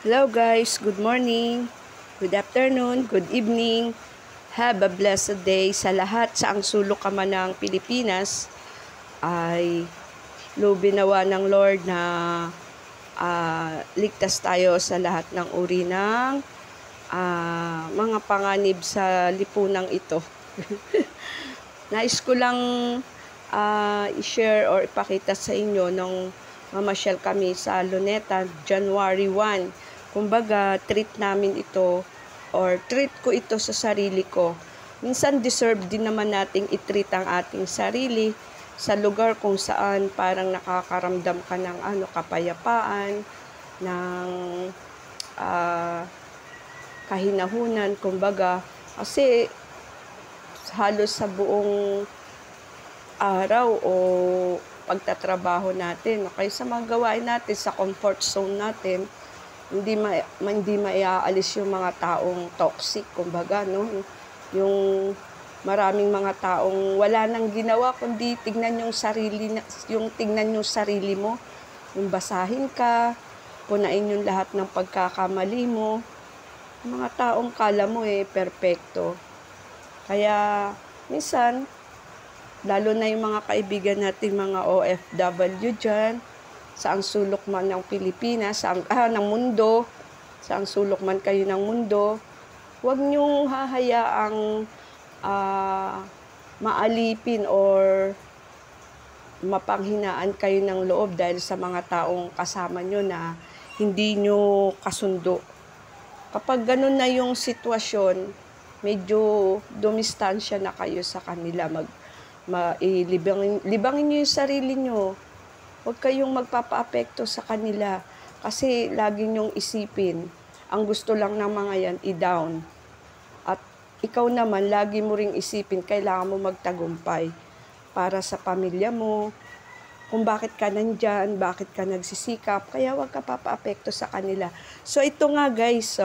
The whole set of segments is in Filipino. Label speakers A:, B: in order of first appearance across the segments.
A: Hello guys, good morning, good afternoon, good evening. Have a blessed day sa lahat sa ang sulok ka man ng Pilipinas. Ay lubin nawa ng Lord na ligtas tayo sa lahat ng uri ng mga panganib sa lipunang ito. Nais ko lang i-share or ipakita sa inyo nung mamasyal kami sa Luneta, January 1. Kumbaga, treat namin ito or treat ko ito sa sarili ko. Minsan deserve din naman nating i-treat ang ating sarili sa lugar kung saan parang nakakaramdam ka ng kapayapaan, ng kahinahunan, kumbaga. Kasi halos sa buong araw o pagtatrabaho natin, okay, sa mga gawain natin, sa comfort zone natin, hindi maiaalis yung mga taong toxic, kumbaga, no? Yung maraming mga taong wala nang ginawa kundi tingnan yung sarili mo, yung basahin ka, punain yung lahat ng pagkakamali mo. Yung mga taong kala mo perpekto. Kaya minsan, lalo na yung mga kaibigan natin, mga OFW dyan, sa ang sulok man ng Pilipinas, ng mundo, sa ang sulok man kayo ng mundo, huwag niyong hahayaang maalipin or mapanghinaan kayo ng loob dahil sa mga taong kasama nyo na hindi nyo kasundo. Kapag ganun na yung sitwasyon, medyo dumistansya na kayo sa kanila. Libangin nyo yung sarili nyo. Huwag kayong magpapaapekto sa kanila kasi lagi nyong isipin, ang gusto lang ng mga yan, i-down. At ikaw naman, lagi mo ring isipin, kailangan mo magtagumpay para sa pamilya mo, kung bakit ka nandyan, bakit ka nagsisikap, kaya huwag ka papaapekto sa kanila. So ito nga guys,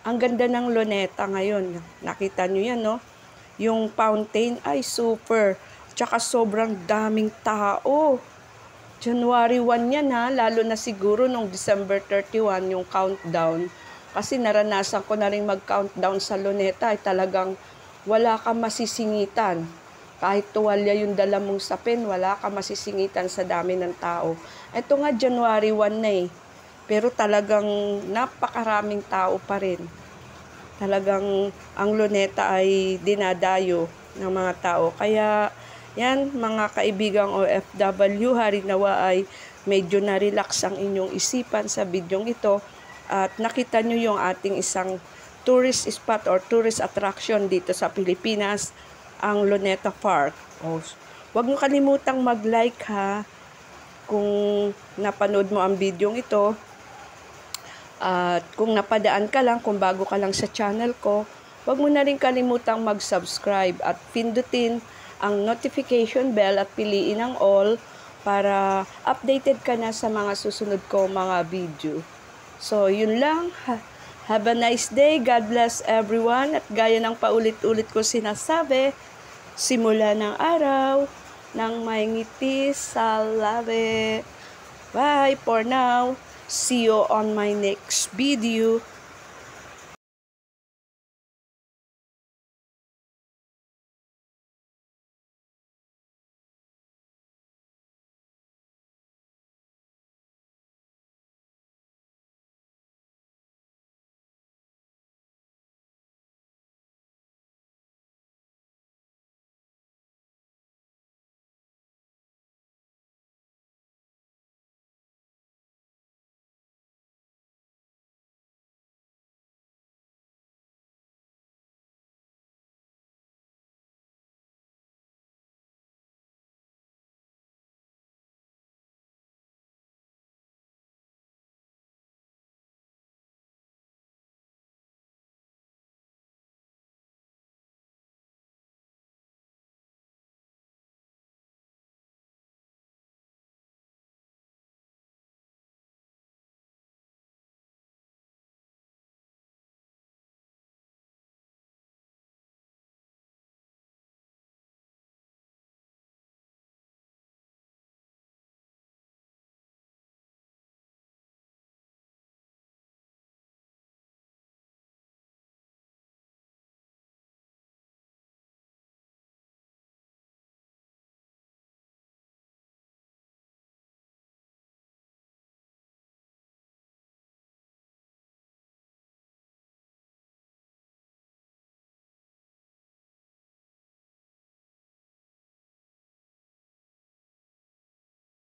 A: ang ganda ng Luneta ngayon. Nakita nyo yan, no? Yung fountain ay super. Tsaka sobrang daming tao. January 1 yan lalo na siguro nung December 31 yung countdown. Kasi naranasan ko na rin mag-countdown sa Luneta ay talagang wala kang masisingitan. Kahit tuwalya yung dala mong sapin, wala kang masisingitan sa dami ng tao. Ito nga January 1 na pero talagang napakaraming tao pa rin. Talagang ang Luneta ay dinadayo ng mga tao. Kaya yan, mga kaibigang OFW, harinawa ay medyo na-relax ang inyong isipan sa bidyong ito at nakita nyo yung ating isang tourist spot or tourist attraction dito sa Pilipinas, ang Luneta Park. Huwag nyo kalimutang mag-like kung napanood mo ang bidyong ito. At kung napadaan ka lang, kung bago ka lang sa channel ko, huwag mo na rin kalimutang mag-subscribe at pindutin ang notification bell at piliin ang all para updated ka na sa mga susunod ko mga video. So, yun lang. Have a nice day. God bless everyone. At gaya ng paulit-ulit ko sinasabi, simula ng araw, ng may ngiti sa labi. Bye for now. See you on my next video.